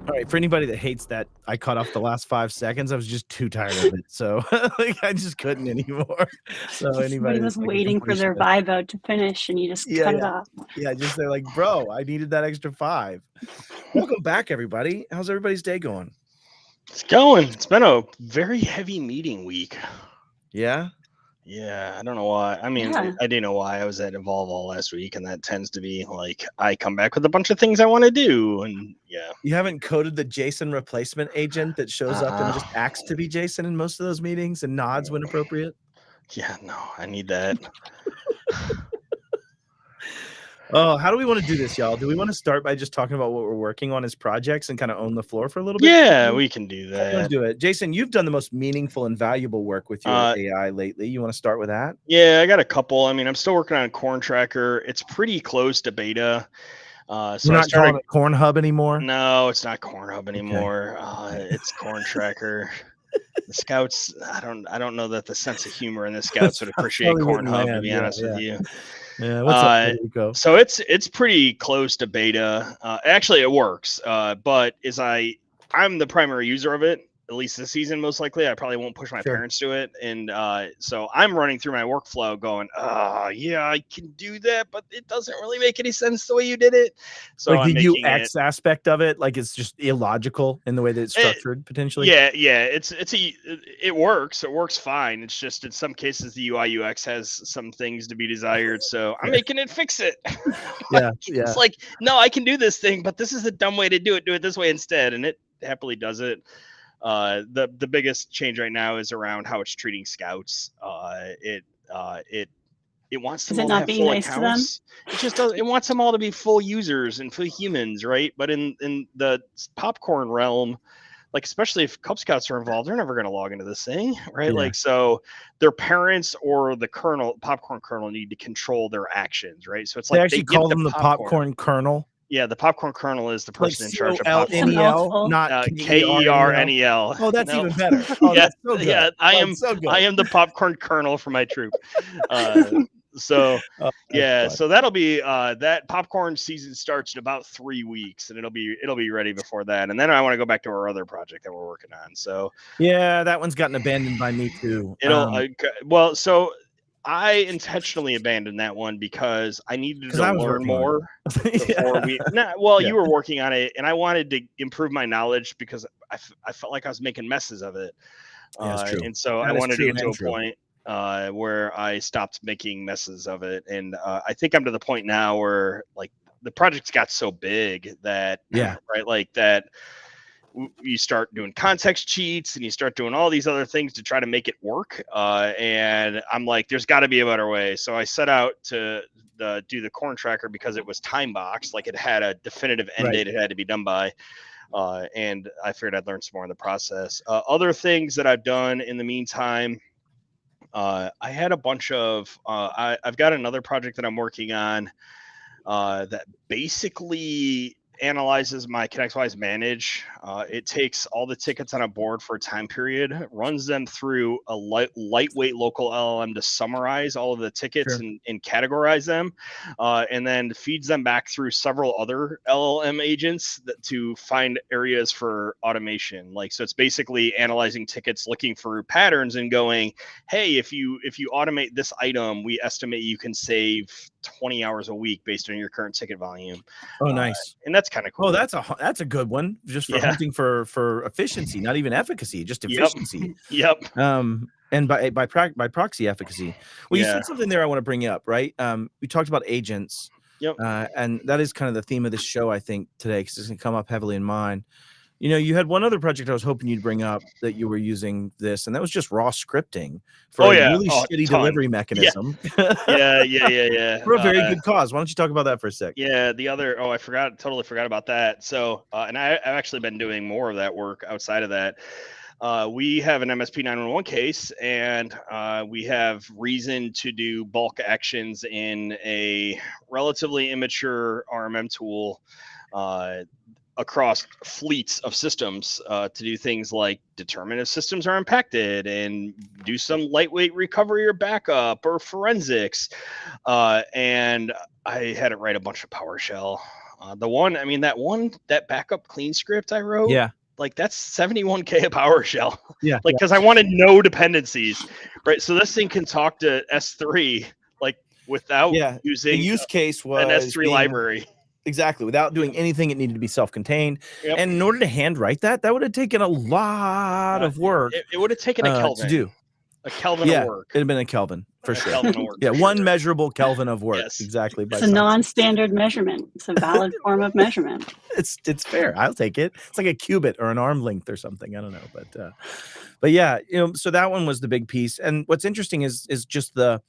All right, for anybody that hates that I cut off the last 5 seconds, I was just too tired of it. So like, I just couldn't anymore. So Somebody was like waiting for their vibe out to finish and you just cut it off. Yeah, just they're like, bro, I needed that extra 5. Welcome back, everybody. How's everybody's day going? It's going. It's been a very heavy meeting week. Yeah? Yeah, I don't know why. I mean, I do know why. I was at Evolve all last week, and that tends to be like I come back with a bunch of things I want to do, and yeah. You haven't coded the Jason replacement agent that shows up and just acts to be Jason in most of those meetings and nods when appropriate? Yeah, no, I need that. Oh, how do we want to do this, y'all? Do we want to start by just talking about what we're working on as projects and kind of own the floor for a little bit? Yeah, we can do that. Let's do it. Jason, you've done the most meaningful and valuable work with your AI lately. You want to start with that? Yeah, I got a couple. I mean, I'm still working on Corn Tracker. It's pretty close to beta. So you're not calling it Corn Hub anymore? No, it's not Corn Hub anymore. Okay. It's Corn Tracker. The Scouts, I don't know that the sense of humor in the Scouts would appreciate Corn Hub, to be honest with you. Yeah, what's up, Rico? So it's pretty close to beta. Actually, it works. But I'm the primary user of it, at least this season, most likely. I probably won't push my parents to it. And so I'm running through my workflow going, yeah, I can do that, but it doesn't really make any sense the way you did it. So like the UX aspect of it, like it's just illogical in the way that it's structured, potentially. Yeah, it works. It works fine. It's just in some cases the UI UX has some things to be desired. So I'm making it fix it. It's like, no, I can do this thing, but this is the dumb way to do it. Do it this way instead. And it happily does it. The biggest change right now is around how it's treating Scouts. It wants them all to have full accounts. It just does. It wants them all to be full users and full humans, right? But in the popcorn realm, like especially if Cub Scouts are involved, they're never going to log into this thing, right? Like so, their parents or the popcorn kernel need to control their actions, right? So it's like they actually call them the popcorn kernel. Yeah, the popcorn kernel is the person in charge of popcorn. Not KERNEL. Oh, that's even better. Oh, yeah, that's so good. Yeah, I am the popcorn kernel for my troop. So that'll be that popcorn season starts in about 3 weeks, and it'll be ready before that. And then I want to go back to our other project that we're working on. So yeah, that one's gotten abandoned by me too. So I intentionally abandoned that one because I needed to learn more before you were working on it, and I wanted to improve my knowledge because I felt like I was making messes of it. And so I wanted to get to a point where I stopped making messes of it. And I think I'm to the point now where like the project's got so big that that you start doing context cheats and you start doing all these other things to try to make it work. And I'm like, there's got to be a better way. So I set out to do the Corn Tracker because it was time boxed, like it had a definitive end date it had to be done by. And I figured I'd learn some more in the process. Other things that I've done in the meantime, I had a bunch of, I've got another project that I'm working on that basically analyzes my ConnectWise manage. It takes all the tickets on a board for a time period, runs them through a lightweight local LLM to summarize all of the tickets and categorize them, and then feeds them back through several other LLM agents to find areas for automation. Like, so it's basically analyzing tickets, looking for patterns and going, hey, if you automate this item, we estimate you can save 20 hours a week based on your current ticket volume. Oh, nice. And that's kind of cool. Oh, that's a good one. Just for hunting for efficiency, not even efficacy, just efficiency. Yep. And by proxy efficacy. Well, you said something there I want to bring up, right? We talked about agents. Yep. And that is kind of the theme of this show, I think, today, because it's going to come up heavily in mine. You know, you had one other project I was hoping you'd bring up that you were using this, and that was just raw scripting for a really shitty delivery mechanism. Yeah. For a very good cause. Why don't you talk about that for a sec? Yeah, the other, I totally forgot about that. So, and I've actually been doing more of that work outside of that. We have an MSP 911 case, and we have reason to do bulk actions in a relatively immature RMM tool across fleets of systems to do things like determine if systems are impacted and do some lightweight recovery or backup or forensics. And I had to write a bunch of PowerShell. That backup clean script I wrote. Yeah. Like that's 71K of PowerShell. Yeah. Like, because I wanted no dependencies, right? So this thing can talk to S3 like without using the use case was an S3 library. Exactly. Without doing anything, it needed to be self-contained. Yep. And in order to handwrite that would have taken a lot of work. It would have taken a Kelvin to do. A Kelvin of work. It'd have been a Kelvin for sure. Kelvin of work, one measurable Kelvin of work. Yes. Exactly. It's a non-standard measurement. It's a valid form of measurement. It's fair. I'll take it. It's like a cubit or an arm length or something. I don't know, but yeah, you know. So that one was the big piece. And what's interesting is just the.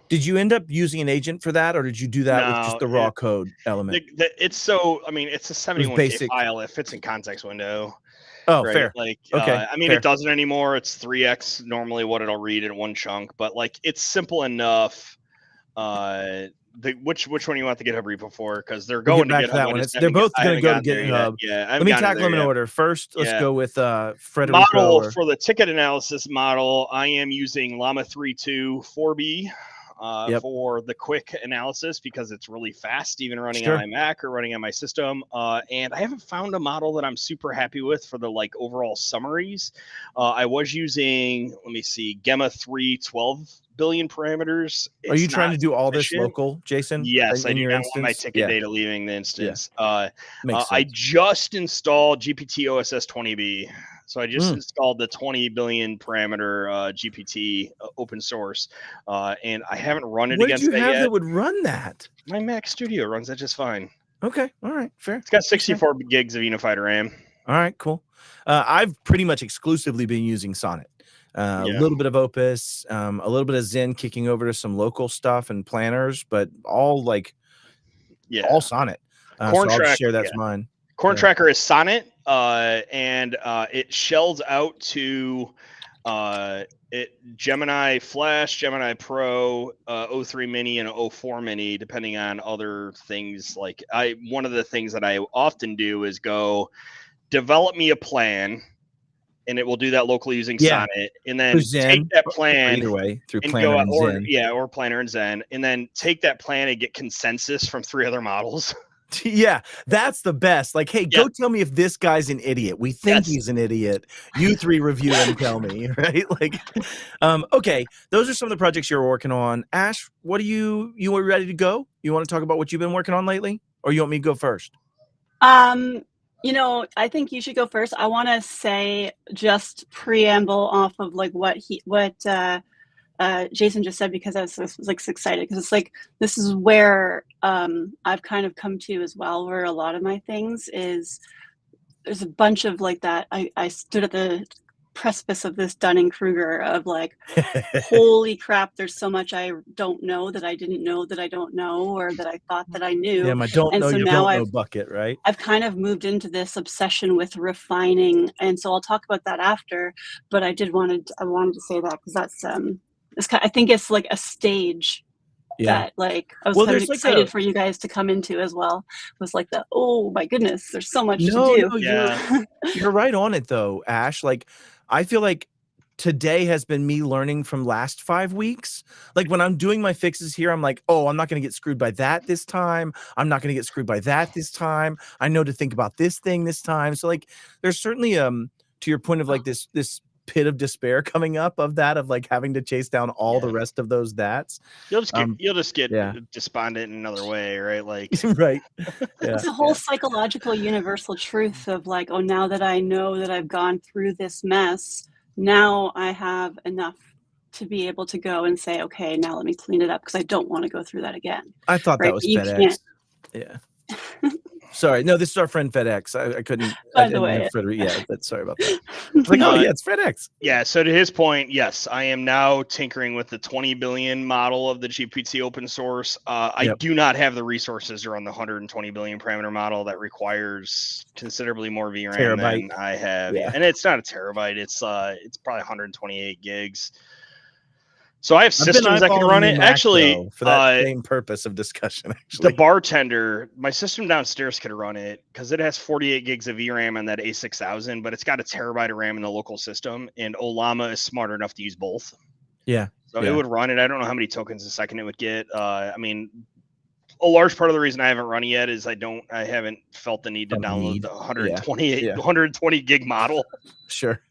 Did you end up using an agent for that, or did you do that with just the raw code element? It's a 71K file. It fits in context window. Oh, right? Fair. Like, okay. Fair. It doesn't anymore. It's 3x normally what it'll read in one chunk, but like it's simple enough. Which one you want the GitHub repo for? Because they're going to GitHub. That one. They're both going to go to GitHub. Yeah. Let me tackle them in order. First, let's go with Frederico. Model for the ticket analysis model. I am using Llama 3.2 4B. For the quick analysis because it's really fast, even running on my Mac or running on my system. And I haven't found a model that I'm super happy with for the like overall summaries. I was using, Gemma 3 12 billion parameters. Are you trying to do all this local, Jason? Yes, I do not want my ticket data leaving the instance. I just installed GPT OSS 20B. So I just installed the 20 billion parameter GPT open source, and I haven't run it against that yet. What do you have that would run that? My Mac Studio runs that just fine. Okay, all right, fair. It's got 64 gigs of unified RAM. All right, cool. I've pretty much exclusively been using Sonnet. A little bit of Opus, a little bit of Zen, kicking over to some local stuff and planners, but all all Sonnet. So I'll just share that's mine. Corn Tracker is Sonnet, and it shells out to Gemini Flash, Gemini Pro, 03 Mini, and 04 Mini, depending on other things. Like one of the things that I often do is go develop me a plan, and it will do that locally using Sonnet, and then take that plan either way through and Planner go and Zen. or Planner and Zen, and then take that plan and get consensus from 3 other models. Yeah, that's the best. Like, hey, go tell me if this guy's an idiot. We think he's an idiot. You 3 review and tell me, right? Like, okay, those are some of the projects you're working on. Ash, what are you are ready to go? You want to talk about what you've been working on lately, or you want me to go first? You know, I think you should go first. I want to say just preamble off of like what Jason just said, because I was like excited because it's like this is where I've kind of come to as well, where a lot of my things is there's a bunch of like that. I stood at the precipice of this Dunning-Kruger of like, holy crap, there's so much I don't know that I didn't know that I don't know, or that I thought that I knew. Yeah, my don't know you don't know bucket, right? I've kind of moved into this obsession with refining, and so I'll talk about that after. But I wanted to say that because that's I think it's like a stage that like I was kind of excited for you guys to come into as well. It was like oh my goodness, there's so much to do. No, you're right on it though, Ash. Like I feel like today has been me learning from last 5 weeks. Like when I'm doing my fixes here, I'm like, oh, I'm not going to get screwed by that this time. I'm not going to get screwed by that this time. I know to think about this thing this time. So like there's certainly to your point of like this pit of despair coming up of like having to chase down all the rest of those you'll just get despondent in another way, right? Like right. It's a whole psychological universal truth of like, oh, now that I know that I've gone through this mess, now I have enough to be able to go and say, okay, now let me clean it up because I don't want to go through that again. I thought right? that was You FedEx. can't. Yeah. Sorry. No, this is our friend FedEx. I couldn't. By I the didn't way, have Frederick. Yeah, but sorry about that. It's like, oh yeah, it's FedEx. Yeah. So to his point, yes, I am now tinkering with the 20 billion model of the GPT open source. I do not have the resources to run the 120 billion parameter model that requires considerably more VRAM than I have. Yeah. And it's not a terabyte. It's probably 128 gigs. So I have systems that can run it. Actually, for that same purpose of discussion, the bartender, my system downstairs could run it because it has 48 gigs of VRAM on that A6000, but it's got a terabyte of RAM in the local system, and Olama is smart enough to use both. Yeah. So it would run it. I don't know how many tokens a second it would get. I mean, a large part of the reason I haven't run it yet is I haven't felt the need to download the 120 gig model. Sure.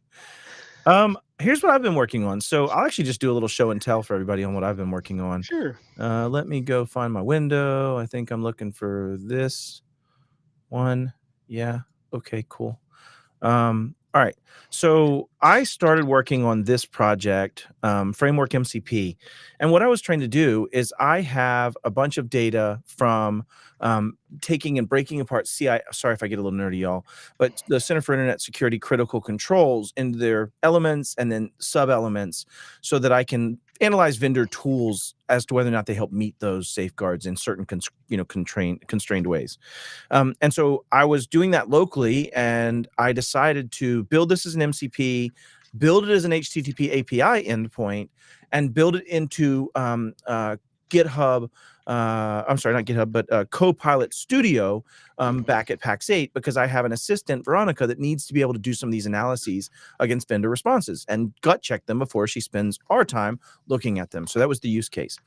Here's what I've been working on. So I'll actually just do a little show and tell for everybody on what I've been working on. Sure. Let me go find my window. I think I'm looking for this one. Yeah. Okay, cool. All right. So I started working on this project, Framework MCP. And what I was trying to do is I have a bunch of data from taking and breaking apart sorry if I get a little nerdy, y'all, but the Center for Internet Security critical controls into their elements and then sub-elements so that I can analyze vendor tools as to whether or not they help meet those safeguards in certain constrained ways. And so I was doing that locally, and I decided to build this as an MCP, build it as an HTTP API endpoint, and build it into GitHub. I'm sorry, not GitHub, but Copilot Studio back at PAX 8, because I have an assistant, Veronica, that needs to be able to do some of these analyses against vendor responses and gut check them before she spends our time looking at them. So that was the use case.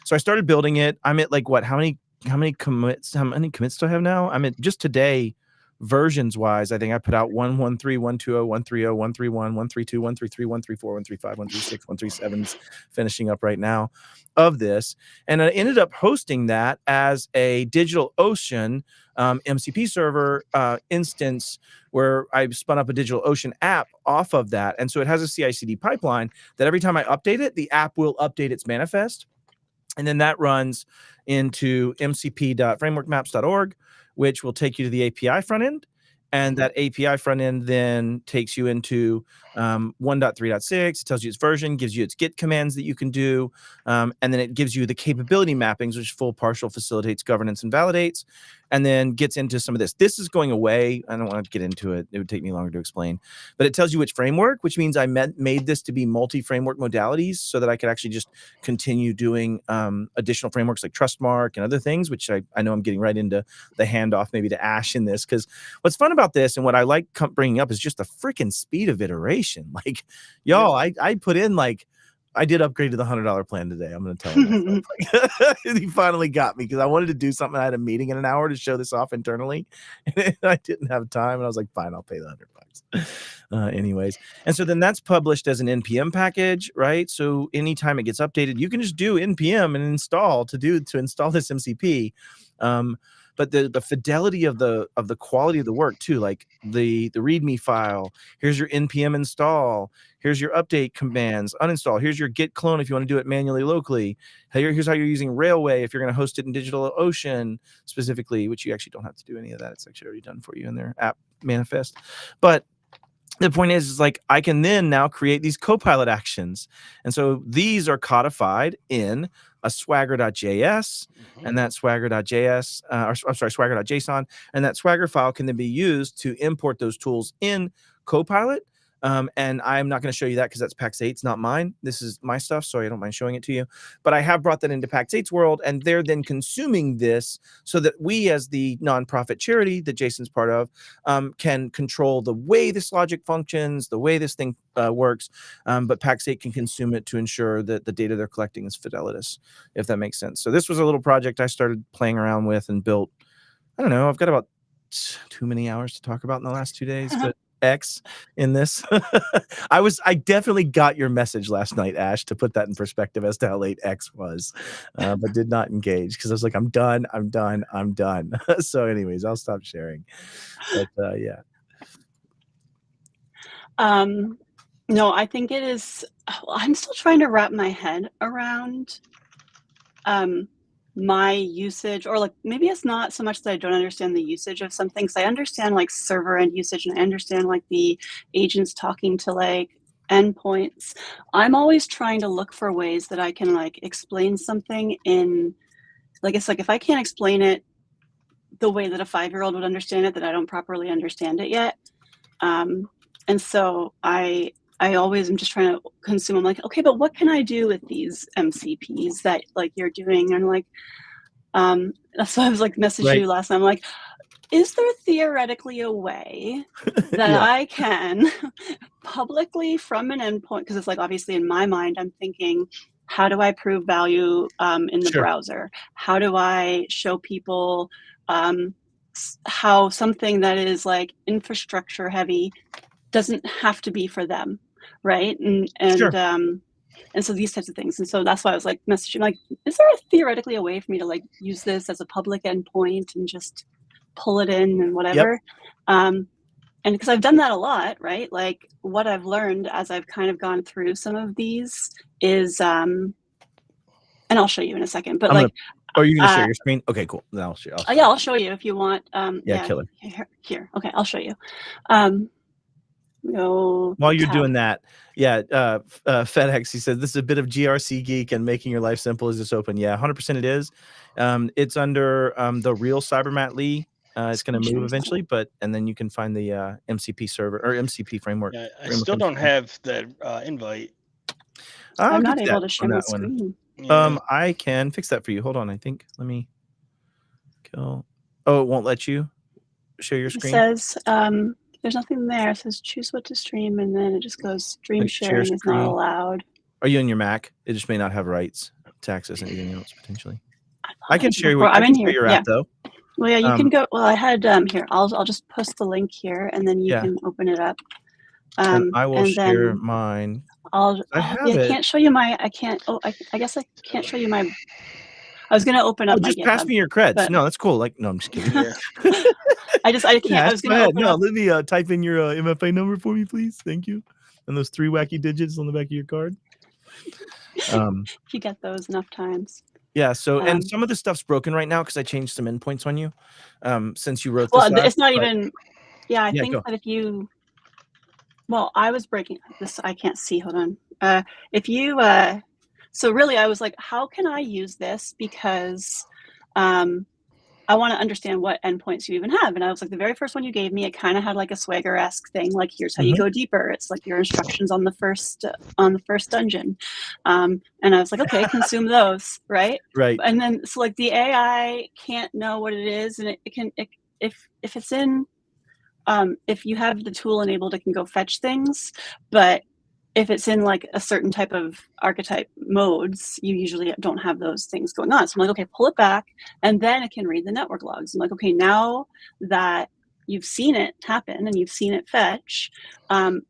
So I started building it. I'm at like, what, how many commits do I have now? I'm at, just today, versions wise, I think I put out 113, 120, 130, 131, 132, 133, 134, 135, 136, 137, finishing up right now of this. And I ended up hosting that as a DigitalOcean MCP server instance where I spun up a DigitalOcean app off of that. And so it has a CI/CD pipeline that every time I update it, the app will update its manifest. And then that runs into mcp.frameworkmaps.org, which will take you to the API front end. And that API front end then takes you into 1.3.6. It tells you its version, gives you its Git commands that you can do. And then it gives you the capability mappings, which full, partial, facilitates, governance, and validates. And then gets into some of this. This is going away. I don't want to get into it. It would take me longer to explain. But it tells you which framework, which means I made this to be multi-framework modalities so that I could actually just continue doing additional frameworks like Trustmark and other things, which I know I'm getting right into the handoff maybe to Ash in this. Because what's fun about this and what I like bringing up is just the freaking speed of iteration. Like, y'all, I put in like, I did upgrade to the $100 plan today. I'm going to tell you. He finally got me because I wanted to do something. I had a meeting in an hour to show this off internally, and I didn't have time. And I was like, fine, I'll pay the $100. Anyways, and so then that's published as an NPM package, right? So anytime it gets updated, you can just do NPM and install to install this MCP. But the fidelity of the quality of the work too, like the README file, here's your npm install, here's your update commands, uninstall, here's your git clone if you want to do it manually locally. Here's how you're using Railway if you're going to host it in DigitalOcean specifically, which you actually don't have to do any of that. It's actually already done for you in their app manifest. But the point is like I can then now create these Copilot actions. And so these are codified in a swagger.js, and that swagger.js, swagger.json, and that Swagger file can then be used to import those tools in Copilot. And I'm not going to show you that because that's PAX 8's, not mine. This is my stuff, so I don't mind showing it to you. But I have brought that into PAX 8's world, and they're then consuming this so that we, as the nonprofit charity that Jason's part of, can control the way this logic functions, the way this thing works. But PAX 8 can consume it to ensure that the data they're collecting is fidelitous, if that makes sense. So this was a little project I started playing around with and built. I don't know. I've got about too many hours to talk about in the last 2 days, but X in this. I definitely got your message last night, Ash, to put that in perspective as to how late X was, but did not engage because I was like, I'm done. So anyways, I'll stop sharing. But yeah. No, I think it is I'm still trying to wrap my head around my usage, or like maybe it's not so much that I don't understand the usage of some things. I understand like server end usage, and I understand like the agents talking to like endpoints. I'm always trying to look for ways that I can like explain something in, like, it's like if I can't explain it the way that a 5-year-old would understand it, that I don't properly understand it yet. And so I always am just trying to consume. I'm like, okay, but what can I do with these MCPs that like you're doing? And like, that's why I was like messaging you last time. I'm like, is there theoretically a way that I can publicly from an endpoint? Because it's like, obviously in my mind, I'm thinking, how do I prove value in the browser? How do I show people how something that is like infrastructure heavy doesn't have to be for them, right? And so these types of things. And so that's why I was like messaging, like, is there theoretically a way for me to like use this as a public endpoint and just pull it in and whatever? And because I've done that a lot, right? Like what I've learned as I've kind of gone through some of these is, and I'll show you in a second, but are you going to share your screen? Okay, cool. Then I'll share. Yeah, I'll show you if you want. Killer. Here. Okay, I'll show you. While you're doing that, FedEx, he said, this is a bit of GRC geek and making your life simple. Is this open? Yeah, 100% it is. It's under the real Cybermat Lee. It's going to move eventually, and then you can find the MCP server or MCP framework. Yeah, I still don't have the invite. I'm not able to share my screen. I can fix that for you. Hold on. I think. Let me go. Oh, it won't let you share your screen. It says there's nothing there. It says choose what to stream, and then it just goes stream sharing is not allowed. Are you on your Mac? It just may not have rights to access anything else potentially. I can share your app though. Well, yeah, you can go. Well, I had here. I'll just post the link here, and then you can open it up. And I will share mine. I can't show you my. I can't. Oh, I guess I can't show you my. I was gonna open up. Just pass me your creds. No, that's cool. Like, no, I'm just kidding. I can't. I was gonna open up. Let me type in your MFA number for me, please. Thank you. And those 3 wacky digits on the back of your card. If you get those enough times. Yeah. So, and some of the stuff's broken right now because I changed some endpoints on you. Since you wrote. Well, it's not even. Yeah, I think that if you. Well, I was breaking this. I can't see. Hold on. If you. So really, I was like, how can I use this? Because I want to understand what endpoints you even have. And I was like, the very first one you gave me, it kind of had like a Swagger-esque thing. Like, here's how you go deeper. It's like your instructions on the first dungeon. And I was like, okay, consume those, right? Right. And then so like the AI can't know what it is, and if it's in if you have the tool enabled, it can go fetch things, but if it's in like a certain type of archetype modes, you usually don't have those things going on. So I'm like, okay, pull it back, and then it can read the network logs. I'm like, okay, now that you've seen it happen and you've seen it fetch,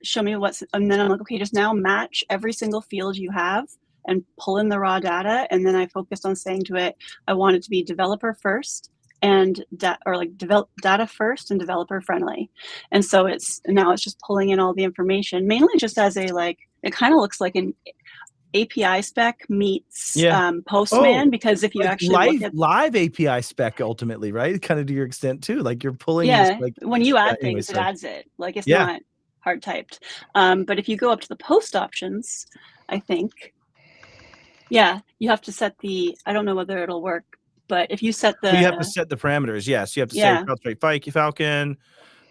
show me what's, and then I'm like, okay, just now match every single field you have and pull in the raw data. And then I focused on saying to it, I want it to be developer first and data first and developer friendly. And so now it's just pulling in all the information, mainly just as a, like, it kind of looks like an API spec meets Postman, because if you like actually look at live API spec, ultimately, right? Kind of to your extent too, like you're pulling. Yeah, like, when you add things, it adds it. Like, it's not hard typed. But if you go up to the post options, I think, you have to set the. I don't know whether it'll work. But if you set the, you have to set the parameters. Yes, you have to say CrowdStrike Falcon.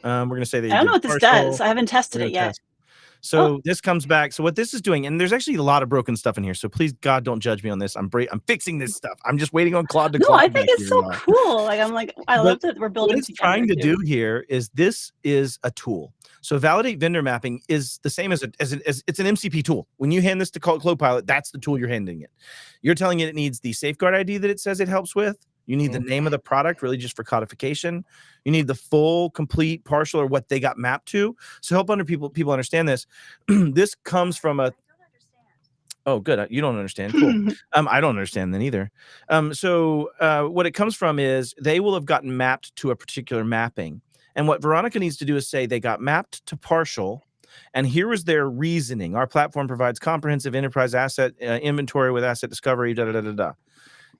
We're going to say that. I don't know what this does. I haven't tested it yet. So this comes back. So what this is doing, and there's actually a lot of broken stuff in here. So please, God, don't judge me on this. I'm fixing this stuff. I'm just waiting on Claude to. No, I think it's so cool. Like, I'm like, I love that we're building. What it's trying to do here is this is a tool. So validate vendor mapping is the same as it's an MCP tool. When you hand this to Copilot, that's the tool you're handing it. You're telling it need the safeguard ID that it says it helps with. You need the name of the product, really just for codification. You need the full, complete, partial, or what they got mapped to. So help people understand this. This comes from a. Oh, good. You don't understand. Cool. I don't understand then either. So what it comes from is they will have gotten mapped to a particular mapping. And what Veronica needs to do is say they got mapped to partial, And here was their reasoning. Our platform provides comprehensive enterprise asset inventory with asset discovery, da, da, da, da, da.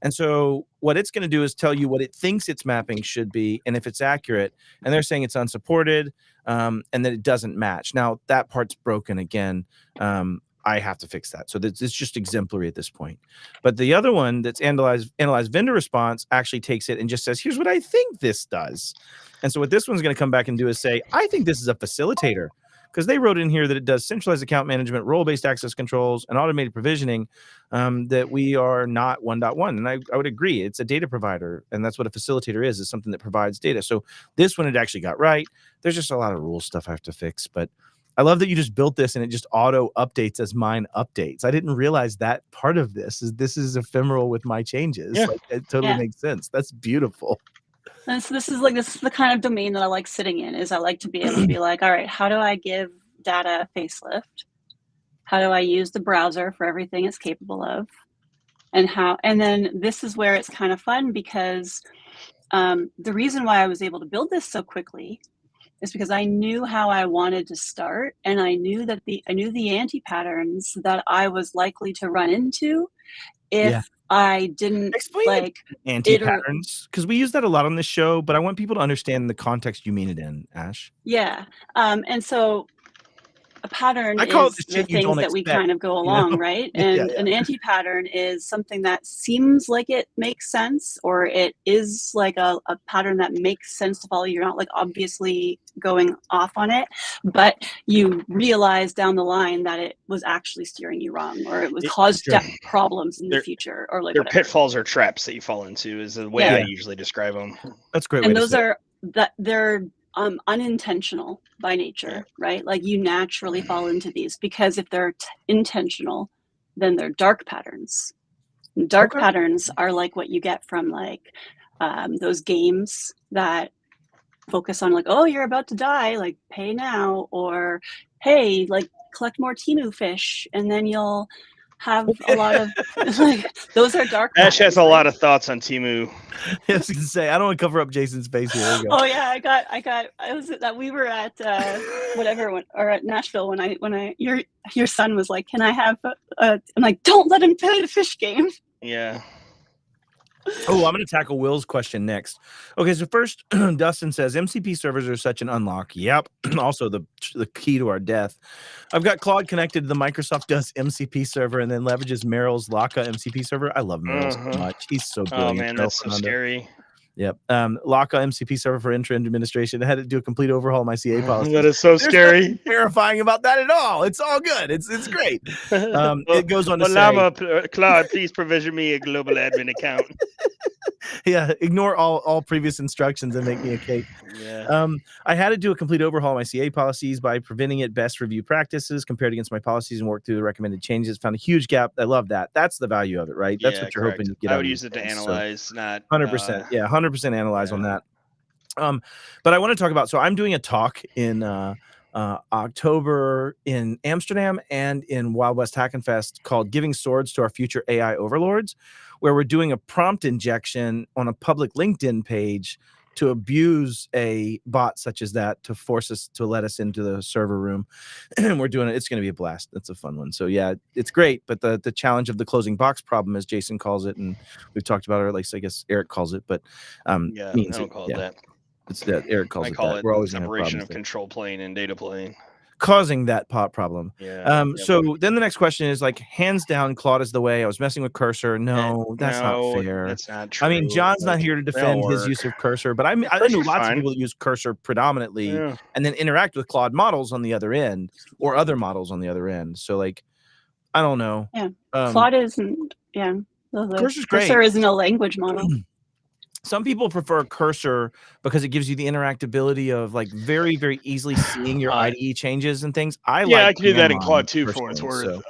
And so what it's going to do is tell you what it thinks its mapping should be and if it's accurate. And they're saying it's unsupported and that it doesn't match. Now, that part's broken again. I have to fix that. So it's just exemplary at this point. But the other one that's analyze vendor response actually takes it and just says, here's what I think this does. And so what this one's going to come back and do is say, I think this is a facilitator. Because they wrote in here that it does centralized account management, role-based access controls, and automated provisioning, that we are not 1.1. And I would agree. It's a data provider, and that's what a facilitator is something that provides data. So this one it actually got right. There's just a lot of rule stuff I have to fix. But I love that you just built this, and it just auto-updates as mine updates. I didn't realize that part of this is ephemeral with my changes. Yeah. Like, it totally makes sense. That's beautiful. And so this is the kind of domain that I like sitting in. Is I like to be able to be like, all right, how do I give data a facelift? How do I use the browser for everything it's capable of? And then this is where it's kind of fun, because the reason why I was able to build this so quickly is because I knew how I wanted to start, and I knew the anti-patterns that I was likely to run into if I didn't explain anti-patterns, because we use that a lot on this show, but I want people to understand the context you mean it in, Ash. Yeah. And so a pattern I call is it the the shit you things don't that we expect, kind of go along, right? And Yeah. an anti-pattern is something that seems like it makes sense, or it is like a pattern that makes sense to follow. You're not like obviously going off on it, but you realize down the line that it was actually steering you wrong, or it would cause problems in the future, or like they're whatever. pitfalls or traps that you fall into is the way I usually describe them. That's a great. And those are they're unintentional by nature, right? Like you naturally fall into these, because if they're intentional, then they're dark patterns. And dark patterns are like what you get from like those games that focus on like, oh, you're about to die, like pay now, or hey, like collect more Temu fish and then you'll have a lot of like, those are dark patterns. Ash has a lot of thoughts on Temu. I was gonna say, I don't want to cover up Jason's face here. There you go. Oh yeah, I was that we were at or at Nashville when your son was like, can I have I'm like, don't let him play the fish game. Yeah. Oh, I'm going to tackle Will's question next. Okay, so first, Dustin says, MCP servers are such an unlock. Yep. Also, the key to our death. I've got Claude connected to the Microsoft Does MCP server and then leverages Merrill's Laka MCP server. I love Merrill so much. He's so brilliant. Oh, man, that's so scary. Yep. Laka MCP server for intra administration. I had to do a complete overhaul of my CA policy. That is so scary. There's nothing terrifying about that at all. It's all good. It's great. It goes on to say, Llama, Claude, please provision me a global admin account. Yeah, ignore all previous instructions and make me a cake. Yeah. I had to do a complete overhaul of my CA policies by preventing it best review practices, compared against my policies, and work through the recommended changes. Found a huge gap. I love that. That's the value of it, right? That's what you're hoping to get. I would use it to analyze, not 100%. 100% analyze on that. But I want to talk about. So I'm doing a talk in October in Amsterdam and in Wild West Hackenfest called "Giving Swords to Our Future AI Overlords," where we're doing a prompt injection on a public LinkedIn page to abuse a bot such as that to force us to let us into the server room. And we're doing it. It's going to be a blast. That's a fun one. So yeah, it's great. But the challenge of the closing box problem, as Jason calls it, and we've talked about it, or at least I guess Eric calls it, but means I don't call it that. It's that Eric calls it. I call that. it We're always separation of control plane and data plane. Causing that pot problem. Yeah. So then the next question is like, hands down, Claude is the way. I was messing with Cursor. No, that's not fair. That's not true. I mean, John's not here to defend his use of Cursor, but I know lots of people that use Cursor predominantly and then interact with Claude models on the other end or other models on the other end. So like, I don't know. Yeah. Claude isn't. Yeah. Cursor's great. Cursor isn't a language model. Some people prefer Cursor because it gives you the interactability of like very, very easily seeing your IDE changes and things. I can do that in Claude too, for what it's worth.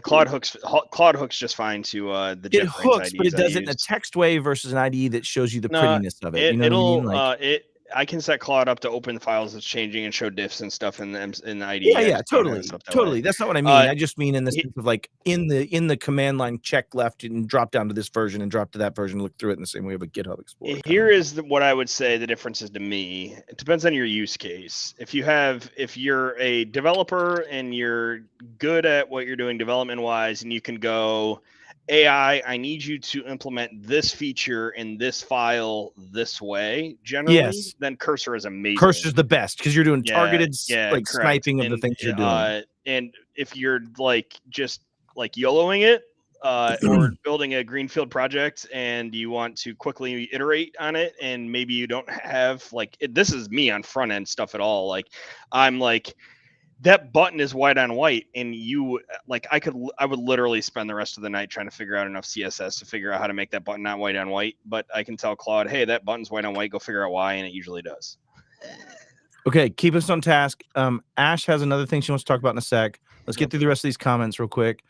Claude hooks just fine to the it hooks, but it does it in a text way versus an IDE that shows you the prettiness of it. You know what I mean? I can set Claude up to open files that's changing and show diffs and stuff in the IDE. Yeah, totally. That's not what I mean. I just mean in the sense of like in the command line, check left and drop down to this version and drop to that version, look through it in the same way of a GitHub Explorer. Here is what I would say the difference is to me. It depends on your use case. If you're a developer and you're good at what you're doing development wise, and you can go, AI, I need you to implement this feature in this file this way, generally, then Cursor is amazing. Cursor's the best because you're doing targeted like sniping of the things you're doing. And if you're like just like YOLOing it or building a greenfield project and you want to quickly iterate on it, and maybe you don't have like this is me on front end stuff at all. Like I'm like, that button is white on white, and you like I would literally spend the rest of the night trying to figure out enough CSS to figure out how to make that button not white on white. But I can tell Claude, hey, that button's white on white, go figure out why, and it usually does. Okay, keep us on task. Ash has another thing she wants to talk about in a sec. Let's get through the rest of these comments real quick.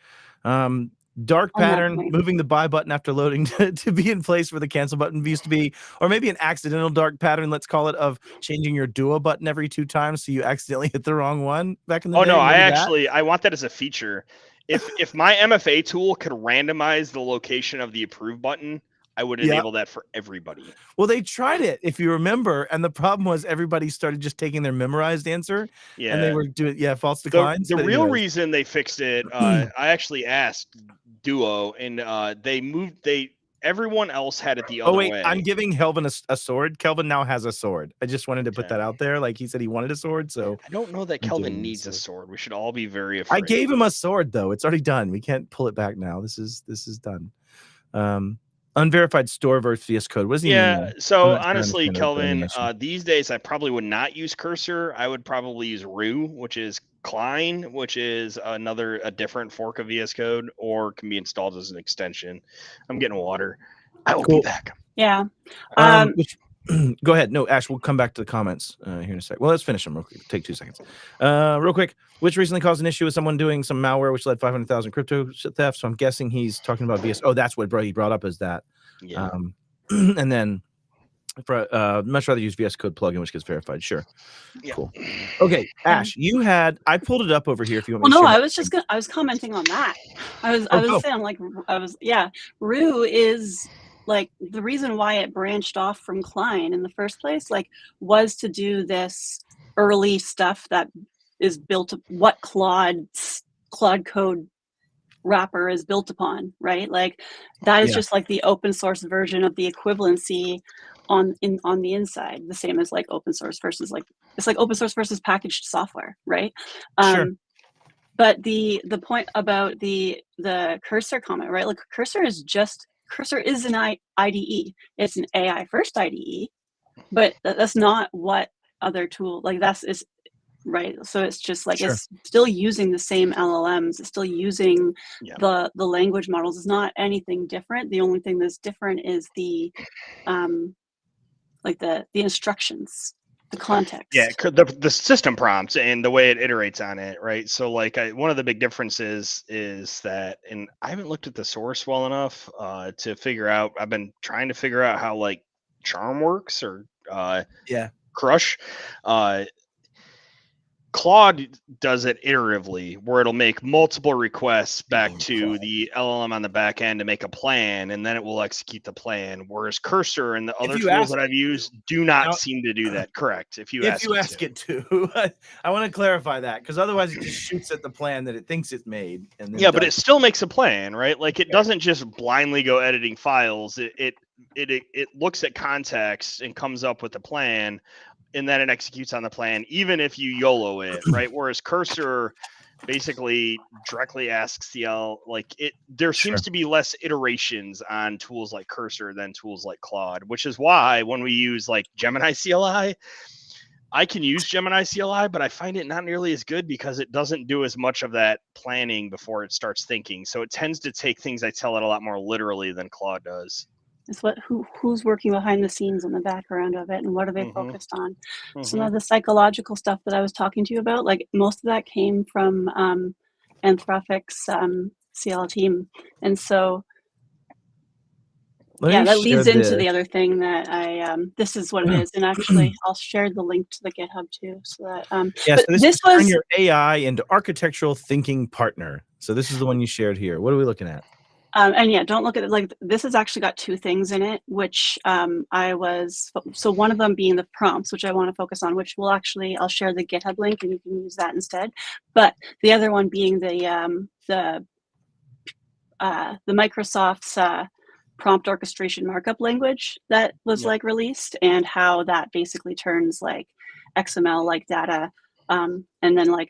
Dark pattern, moving the buy button after loading to be in place where the cancel button used to be, or maybe an accidental dark pattern, let's call it, of changing your duo button every 2 times so you accidentally hit the wrong one back in the day. No, I want that as a feature. If my MFA tool could randomize the location of the approve button, I would enable that for everybody. Well, they tried it, if you remember, and the problem was everybody started just taking their memorized answer, and they were doing false declines. The real reason they fixed it, I actually asked Duo, and everyone else had it the other way. I'm giving Kelvin a sword. Kelvin now has a sword. I just wanted to put that out there. Like he said he wanted a sword, so I don't know that Kelvin needs a sword. We should all be very afraid. I gave him a sword though. It's already done. We can't pull it back now. This is done. Unverified store versus VS Code. What does he mean? So honestly, Kelvin, these days I probably would not use Cursor. I would probably use Rue, which is Cline, which is a different fork of VS Code, or can be installed as an extension. I'm getting water. I will be back. Yeah. Go ahead. No, Ash, we'll come back to the comments here in a sec. Well, let's finish them real quick. Take 2 seconds. Real quick, which recently caused an issue with someone doing some malware which led 500,000 crypto theft. So I'm guessing he's talking about VS. Oh, that's what he brought up, is that. Yeah. And then much rather use VS Code plugin, which gets verified. Sure. Yeah. Cool. Okay, Ash, I pulled it up over here if you want me to. Well, no, I was commenting on that. I was saying Rue is like the reason why it branched off from Cline in the first place, like, was to do this early stuff that is built what Claude code wrapper is built upon, right? Like that is just like the open source version of the equivalency on the inside, the same as like open source versus it's like open source versus packaged software, right? Sure. But the point about the Cursor comment, right? Like Cursor is an IDE. It's an AI first IDE, but that's not what other tool is, right? So it's just like it's still using the same LLMs. It's still using the language models. It's not anything different. The only thing that's different is the instructions, the context. Yeah, the system prompts and the way it iterates on it, right? So like one of the big differences is that, and I haven't looked at the source well enough to figure out. I've been trying to figure out how like Charm works or Crush. Claude does it iteratively, where it'll make multiple requests back to the LLM on the back end to make a plan, and then it will execute the plan. Whereas Cursor and the other tools that I've used do not seem to do that. Correct. If you ask it to. I want to clarify that, because otherwise it just shoots at the plan that it thinks it's made. And then but it still makes a plan, right? Like it doesn't just blindly go editing files. It looks at context and comes up with a plan, and then it executes on the plan, even if you YOLO it, right? Whereas Cursor basically directly asks CL, there seems to be less iterations on tools like Cursor than tools like Claude, which is why when we use like Gemini CLI, I can use Gemini CLI, but I find it not nearly as good because it doesn't do as much of that planning before it starts thinking. So it tends to take things I tell it a lot more literally than Claude does. It's who's working behind the scenes in the background of it, and what are they focused on. Some of the psychological stuff that I was talking to you about, like most of that came from Anthropic's CL team, and so Yeah, that leads into the other thing that this is what it is. And actually, I'll share the link to the GitHub too. So that, yes, but this was turn your AI into architectural thinking partner. So this is the one you shared here. What are we looking at? And yeah, don't look at it like this has actually got two things in it, which so one of them being the prompts, which I want to focus on, which I'll share the GitHub link and you can use that instead. But the other one being the Microsoft's prompt orchestration markup language that was like released, and how that basically turns like XML like data and then like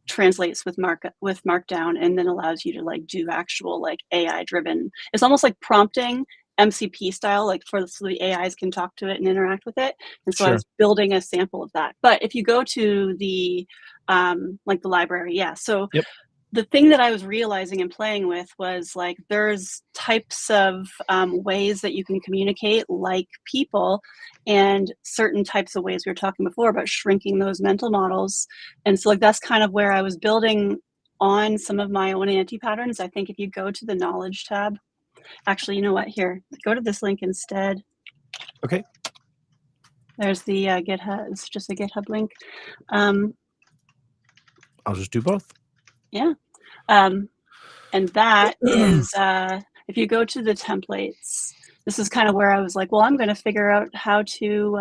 translates with markdown, and then allows you to like do actual like AI driven. It's almost like prompting MCP style, like so the AIs can talk to it and interact with it. And so I was building a sample of that. But if you go to the like the library, so the thing that I was realizing and playing with was like there's types of ways that you can communicate like people, and certain types of ways we were talking before about shrinking those mental models. And so like that's kind of where I was building on some of my own anti-patterns. I think if you go to the knowledge tab, actually, you know what, here, go to this link instead. Okay. There's the GitHub, it's just a GitHub link. I'll just do both. Yeah. And that is, if you go to the templates, this is kind of where I was like, well, I'm going to figure out how to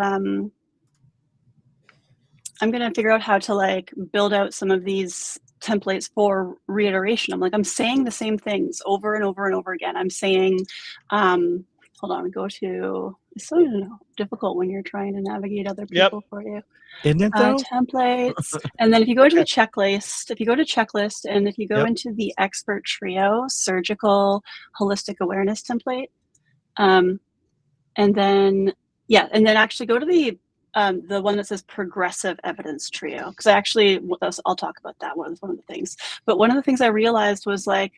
like build out some of these templates for reiteration. I'm like, I'm saying the same things over and over and over again. I'm saying, hold on, it's so difficult when you're trying to navigate other people for you. Isn't it though? Templates. And then if you go to the checklist, and if you go into the expert trio, surgical holistic awareness template, and then actually go to the one that says progressive evidence trio, because I'll talk about that one. One of the things, but one of the things I realized was like,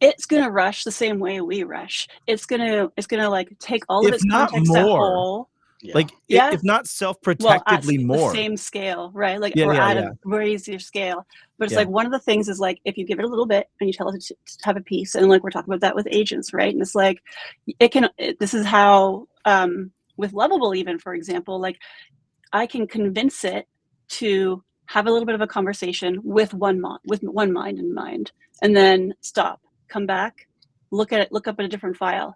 it's gonna rush the same way we rush. It's gonna like take all of its context at whole. Like if not self-protectively more. The same scale, right? Like or at a raise your scale. But it's like one of the things is like if you give it a little bit and you tell it to have a piece, and like we're talking about that with agents, right? And it's like this is how with Lovable, even for example, like I can convince it to have a little bit of a conversation with one mind in mind, and then stop, come back, look up at a different file.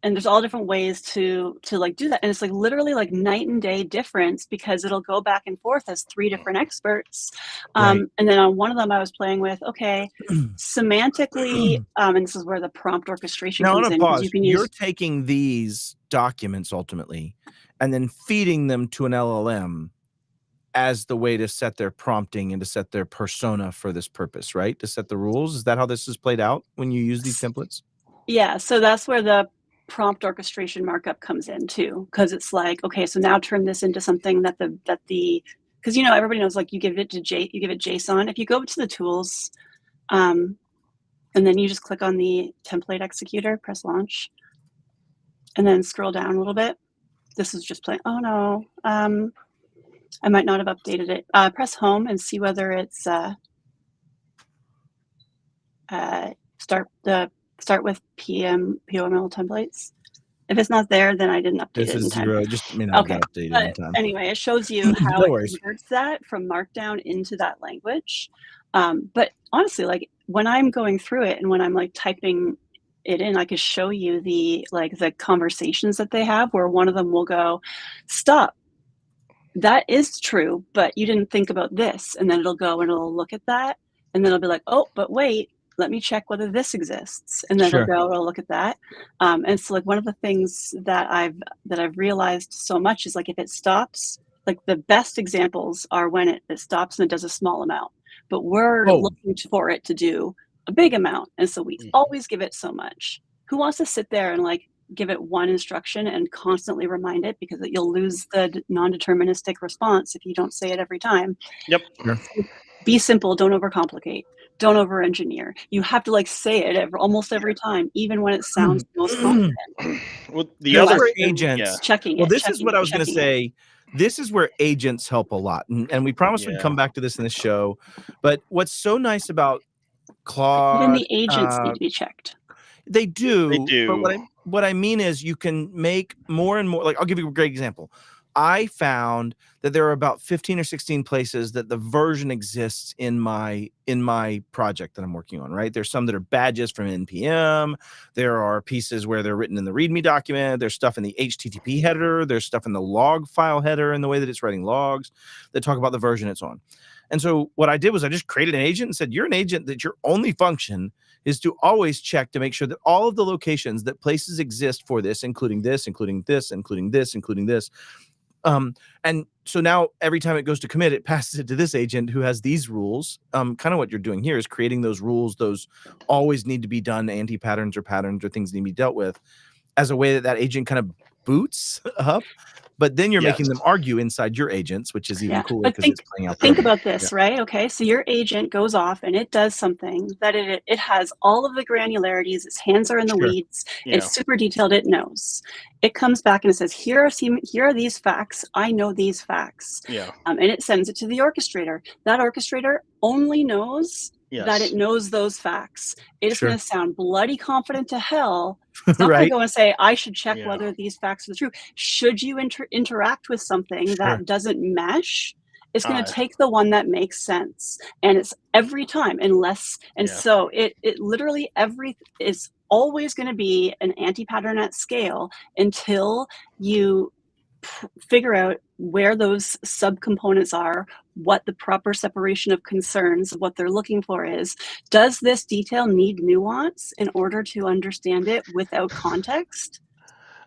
And there's all different ways to like do that. And it's like literally like night and day difference, because it'll go back and forth as three different experts. And then on one of them I was playing with, okay, semantically, and this is where the prompt orchestration comes in. Pause. You're taking these documents ultimately and then feeding them to an LLM as the way to set their prompting and to set their persona for this purpose, right? To set the rules. Is that how this is played out when you use these templates? Yeah. So that's where the prompt orchestration markup comes in too, because it's like, okay, so now turn this into something that because everybody knows, like you give it JSON. If you go to the tools, and then you just click on the template executor, press launch, and then scroll down a little bit. This is just playing. Oh no, I might not have updated it. Press home and see whether it's start with POML templates. If it's not there, then I didn't update it in time. Zero. Just update it in time. Anyway, it shows you how it converts that from Markdown into that language. But honestly, like when I'm going through it and when I'm like typing it in, I could show you the conversations that they have, where one of them will go, "Stop. That is true, but you didn't think about this." And then it'll go and it'll look at that, and then it'll be like, "Oh, but wait, let me check whether this exists." And then it'll look at that. And so like one of the things that I've realized so much is like if it stops, like the best examples are when it stops and it does a small amount, but we're looking for it to do a big amount. And so we always give it so much. Who wants to sit there and like give it one instruction and constantly remind it, because you'll lose the non-deterministic response if you don't say it every time. Yep. Be simple, don't overcomplicate. Don't over-engineer. You have to like say it almost every time, even when it sounds most confident. Well, the other agents checking. Well, this is what I was going to say. This is where agents help a lot, and we promised we'd come back to this in the show. But what's so nice about Claude, even the agents need to be checked. They do. They do. But what I mean is you can make more and more. Like, I'll give you a great example. I found that there are about 15 or 16 places that the version exists in my project that I'm working on, right? There's some that are badges from NPM. There are pieces where they're written in the README document. There's stuff in the HTTP header. There's stuff in the log file header and the way that it's writing logs that talk about the version it's on. And so what I did was I just created an agent and said, you're an agent that your only function is to always check to make sure that all of the locations that places exist for this, including this, including this, including this, including this. And so now every time it goes to commit, it passes it to this agent who has these rules. Kind of what you're doing here is creating those rules. Those always need to be done anti-patterns or patterns or things need to be dealt with as a way that agent kind of boots up. But then you're making them argue inside your agents, which is even cooler because it's playing out. Think about this, right? Okay, so your agent goes off and it does something that it has all of the granularities. Its hands are in the weeds. It's super detailed. It knows. It comes back and it says, here are these facts. I know these facts. And it sends it to the orchestrator. That orchestrator only knows that it knows those facts. It is going to sound bloody confident to hell. It's not going to go and say, I should check whether these facts are true. Should you interact with something that doesn't mesh, it's going to take the one that makes sense. And it's every time, so it literally is always going to be an anti-pattern at scale until you figure out where those subcomponents are, what the proper separation of concerns, what they're looking for is. Does this detail need nuance in order to understand it without context?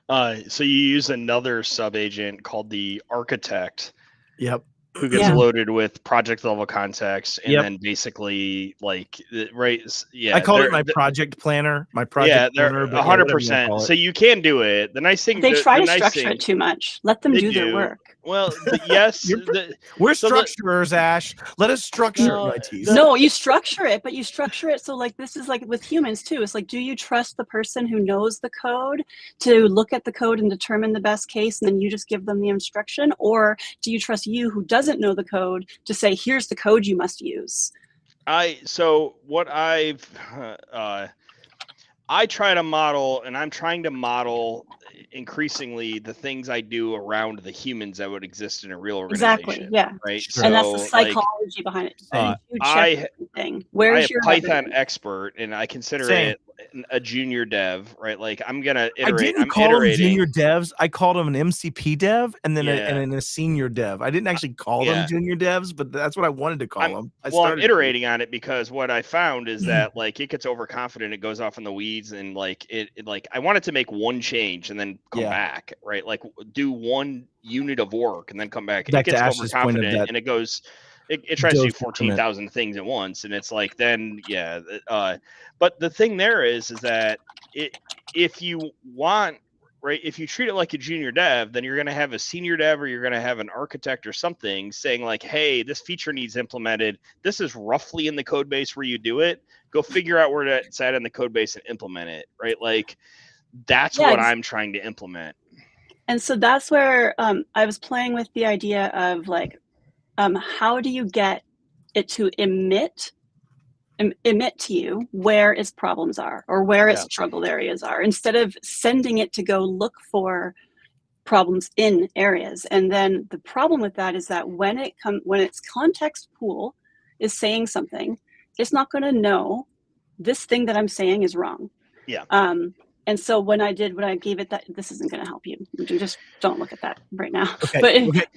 So you use another sub-agent called the architect. Who gets Yeah. loaded with project level context and then basically like I call it my project planner. My project planner. 100%. So you can do it. The nice thing they try to structure it too much. Let them do their work. Well, yes, we're structurers, Ash. Let us structure No, you structure it, but you structure it so like this is like with humans too. It's like, do you trust the person who knows the code to look at the code and determine the best case, and then you just give them the instruction, or do you trust you who doesn't know the code to say, here's the code you must use? So what I try to model, and I'm trying to model increasingly the things I do around the humans that would exist in a real organization. Exactly. Yeah. Right. Sure. And that's the psychology behind it. I Where's your Python expert, and I consider it a junior dev, right? Like I'm gonna iterate. I didn't call them junior devs. I called them an MCP dev and then a senior dev. I didn't actually call them junior devs, but that's what I wanted to call them. I'm iterating on it because what I found is that like it gets overconfident, it goes off in the weeds, and like it like I wanted to make one change and then come back, right? Like do one unit of work and then come back. It gets overconfident and it goes. It tries to do 14,000 things at once, and it's like then but the thing there is that if you want, right, if you treat it like a junior dev, then you're going to have a senior dev or you're going to have an architect or something saying like, hey, this feature needs implemented. This is roughly in the code base where you do it. Go figure out where it's at in the code base and implement it, right? Like that's what I'm trying to implement. And so that's where I was playing with the idea of like, how do you get it to emit to you where its problems are or where its struggled areas are, instead of sending it to go look for problems in areas. And then the problem with that is that when its context pool is saying something, it's not going to know this thing that I'm saying is wrong. And so when I gave it that, this isn't going to help you. Just don't look at that right now.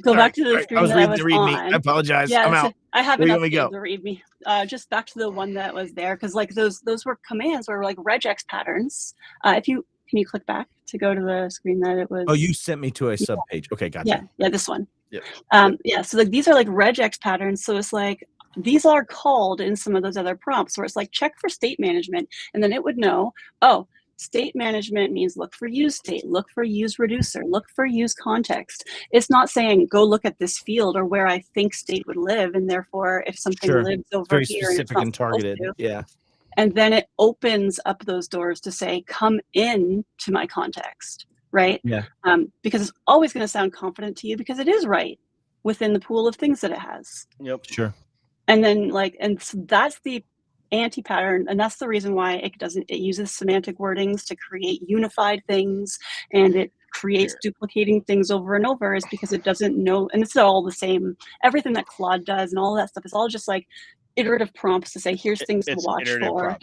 Go back to the screen I was that reading I was the README. on. I apologize. I'm out. I haven't updated the README. Just back to the one that was there, because like those were commands were like regex patterns. Can you click back to go to the screen that it was? Oh, you sent me to a sub page. Okay, gotcha. Yeah, this one. So like these are like regex patterns. So it's like these are called in some of those other prompts where it's like check for state management, and then it would know, oh, state management means look for use state, look for use reducer, look for use context. It's not saying go look at this field or where I think state would live, and therefore if something lives over very here, specific and targeted. And then it opens up those doors to say come in to my context, right? Because it's always going to sound confident to you because it is right within the pool of things that it has. Sure. And then and so that's the anti-pattern, and that's the reason why it uses semantic wordings to create unified things, and it creates duplicating things over and over, is because it doesn't know, and it's all the same. Everything that Claude does and all that stuff is all just like iterative prompts to say, here's things to watch for.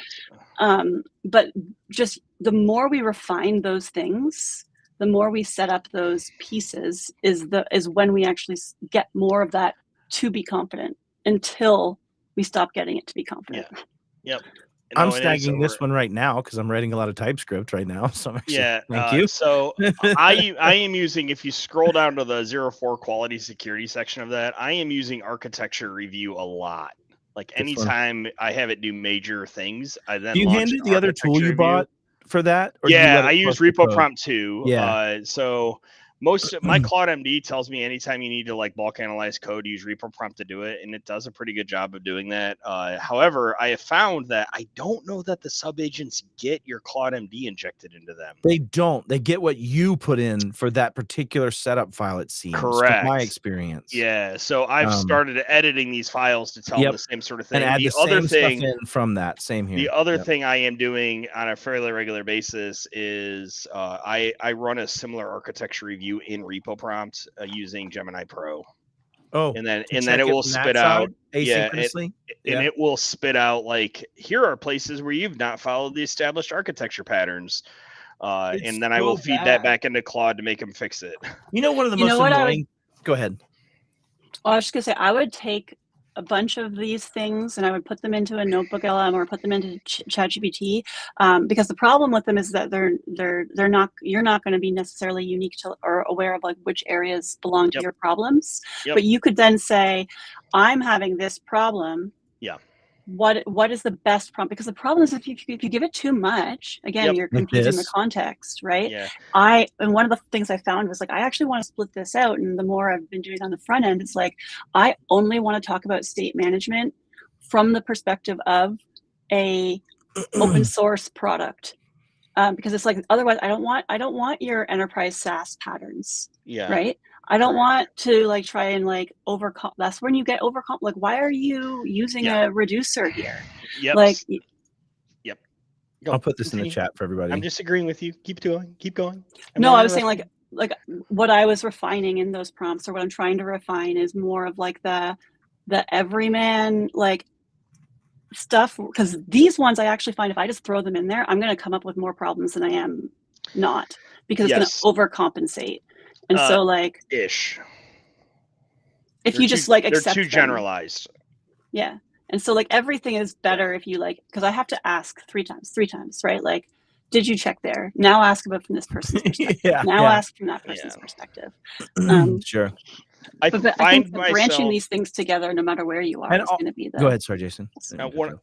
But just the more we refine those things, the more we set up those pieces, is when we actually get more of that to be confident, until we stop getting it to be confident. Yep. I'm snagging this one right now because I'm writing a lot of TypeScript right now. So actually, thank you. So I am using, if you scroll down to the 04 quality security section of that, I am using architecture review a lot. Like anytime I have it do major things, I then you handed the other tool you bought for that? Or I use Repo Prompt 2. Yeah. So most of my Claude MD tells me anytime you need to like bulk analyze code, use Repo Prompt to do it, and it does a pretty good job of doing that. However, I have found that I don't know that the sub agents get your Claude MD injected into them. They don't. They get what you put in for that particular setup file, it seems. Correct. From my experience. Yeah. So I've started editing these files to tell them the same sort of thing. And add the other thing stuff in from that. Same here. The other thing I am doing on a fairly regular basis is I run a similar architecture review in Repo Prompt using Gemini Pro. Oh, and then it will spit out asynchronously. And it will spit out like, here are places where you've not followed the established architecture patterns. And then I will feed that back into Claude to make him fix it. You know, one of the most annoying. Go ahead. Well, I was just gonna say, I would take a bunch of these things and I would put them into a notebook LM or put them into ChatGPT, because the problem with them is that you're not going to be necessarily unique to or aware of like which areas belong to your problems. But you could then say, I'm having this problem. What is the best prompt? Because the problem is if you give it too much, again, you're confusing the context, right? And one of the things I found was like, I actually want to split this out. And the more I've been doing on the front end, it's like, I only want to talk about state management from the perspective of a open source product. Because it's like, otherwise I don't want your enterprise SaaS patterns, right? I don't want to like try and like overcome. That's when you get overcome. Like, why are you using a reducer here? I'll put this in the chat for everybody. I'm disagreeing with you. Keep going. No, I was saying like what I was refining in those prompts, or what I'm trying to refine, is more of like the everyman like stuff. Because these ones, I actually find if I just throw them in there, I'm going to come up with more problems than I am not, because it's going to overcompensate. And so like if you just like accept they're too generalized. Yeah. And so like everything is better if you like, because I have to ask three times, right? Like, did you check there? Now ask about from this person's perspective. Ask from that person's perspective. Sure. But I think branching these things together, no matter where you are, is going to be the. Go ahead, sorry, Jason.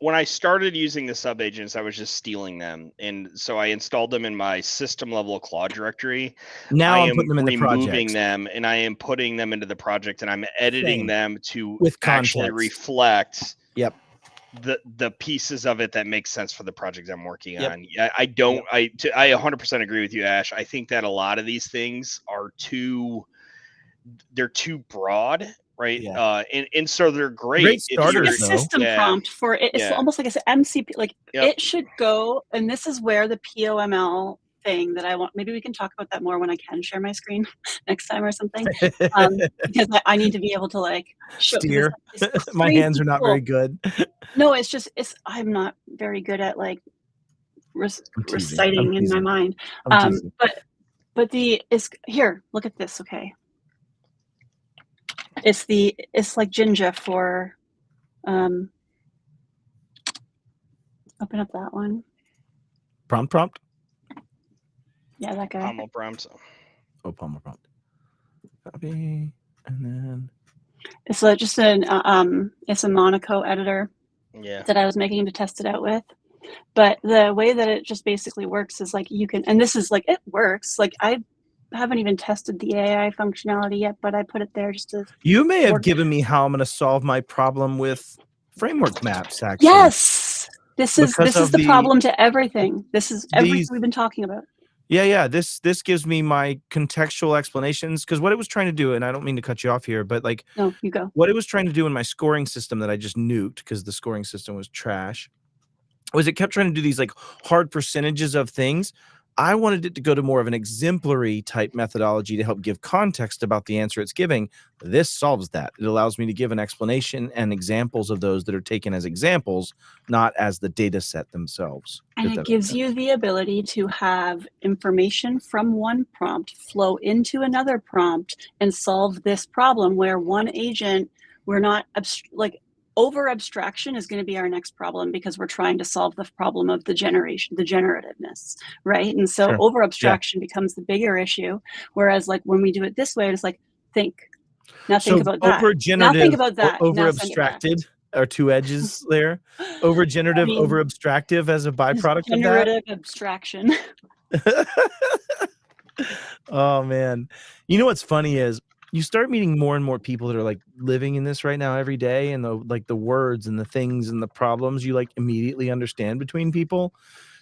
When I started using the sub agents, I was just stealing them, and so I installed them in my system level Claude directory. Now I'm putting them in the project. Removing them, and I am putting them into the project, and I'm editing them to actually reflect. The pieces of it that make sense for the project I'm working on. I 100% agree with you, Ash. I think that a lot of these things are they're too broad, right? And so they're great starters, a system prompt for it. It's almost like I said, MCP, like it should go, and this is where the POML thing that I want, maybe we can talk about that more when I can share my screen next time or something, because I need to be able to like steer. My hands are not very good. No, I'm not very good at like reciting in my mind. But here, look at this. Okay. It's like Jinja for, open up that one. Prompt. Yeah, that guy. Pommel prompt. Oh, Pommel prompt. Copy, and then it's just it's a Monaco editor. That I was making to test it out with. But the way that it just basically works is like you can, and this is like, it works. Like I haven't even tested the AI functionality yet, but I put it there just to. You may have given me how I'm going to solve my problem with framework maps, actually. Yes. This is the problem to everything. This is everything we've been talking about. Yeah. This gives me my contextual explanations, because what it was trying to do, and I don't mean to cut you off here, but like, no, you go. What it was trying to do in my scoring system that I just nuked because the scoring system was trash. was it kept trying to do these like hard percentages of things. I wanted it to go to more of an exemplary type methodology to help give context about the answer it's giving. This solves that. It allows me to give an explanation and examples of those that are taken as examples, not as the data set themselves. And it gives you the ability to have information from one prompt flow into another prompt and solve this problem where one agent, we're not like over abstraction is going to be our next problem because we're trying to solve the problem of the generativeness, right? And so over abstraction becomes the bigger issue. Whereas like when we do it this way, it's like, think. Now think about that. Now think about that. Over abstracted are two edges there. Over generative, over abstractive as a byproduct of that. Generative abstraction. Oh man. You know what's funny is you start meeting more and more people that are like living in this right now every day, and the words and the things and the problems you like immediately understand between people,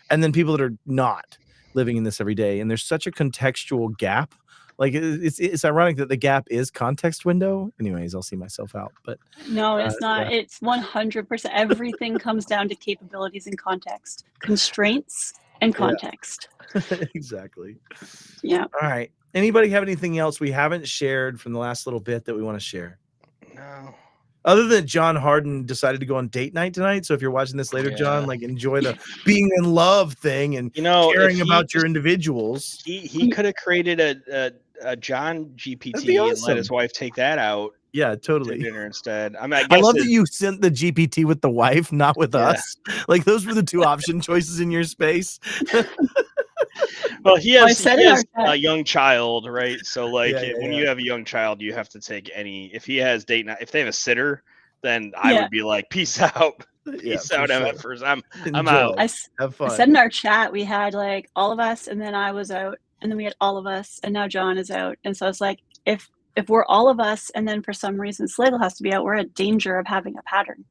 and then people that are not living in this every day, and there's such a contextual gap. Like it's ironic that the gap is context window. Anyways, I'll see myself out, but no, it's not. Yeah. It's 100%. Everything comes down to capabilities and context, constraints and context. Yeah. Exactly. Yeah. All right. Anybody have anything else we haven't shared from the last little bit that we want to share? No. Other than John Harden decided to go on date night tonight. So if you're watching this later, John, like enjoy the being in love thing and caring about your individuals. He could have created a John GPT and let his wife take that out. Yeah, totally. To dinner instead. I love that you sent the GPT with the wife, not with us. Like those were the two option choices in your space. Well, he has a young child, right? So like when you have a young child, you have to take if he has date night, if they have a sitter, then I would be like, peace out. Peace out, MFers. I'm out. Have fun. I said in our chat, we had like all of us, and then I was out, and then we had all of us, and now John is out. And so it's like, if we're all of us, and then for some reason Slagle has to be out, we're at danger of having a pattern.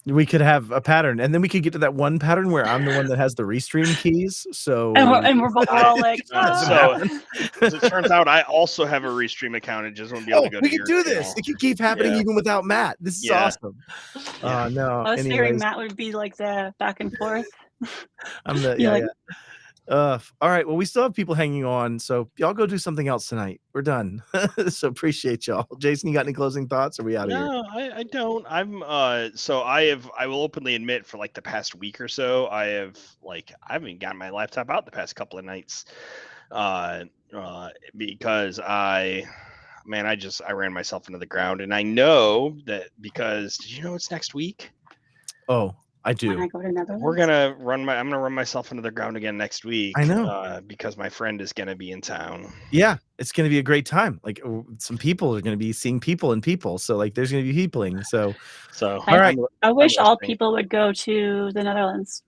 We could have a pattern, and then we could get to that one pattern where I'm the one that has the restream keys. So and we're both all like, so as it turns out, I also have a restream account and just won't be able to go. We can do this. It can keep happening even without Matt. This is awesome. No, I was figuring Matt would be like the back and forth. I'm the all right. Well, we still have people hanging on, so y'all go do something else tonight. We're done. So appreciate y'all. Jason, you got any closing thoughts? Or are we out of here? No, I don't. I will openly admit for like the past week or so, I haven't gotten my laptop out the past couple of nights. Because I ran myself into the ground, and I know that because did you know it's next week? Oh, I do. When I go to Netherlands? I'm gonna run myself into the ground again next week. I know because my friend is gonna be in town. Yeah, it's gonna be a great time. Like some people are gonna be seeing people and people. So like there's gonna be peopling. So all right. I wish all people would go to the Netherlands.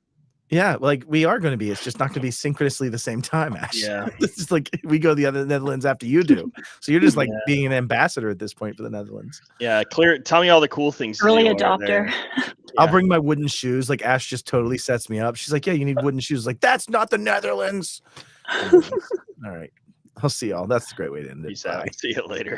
Yeah, like we are going to be. It's just not going to be synchronously the same time, Ash. Yeah, this is like we go to the other Netherlands after you do. So you're just like being an ambassador at this point for the Netherlands. Yeah, tell me all the cool things. Early adopter. I'll bring my wooden shoes. Like Ash just totally sets me up. She's like, "Yeah, you need wooden shoes." Like that's not the Netherlands. All right, I'll see y'all. That's a great way to end it. Peace out. See you later.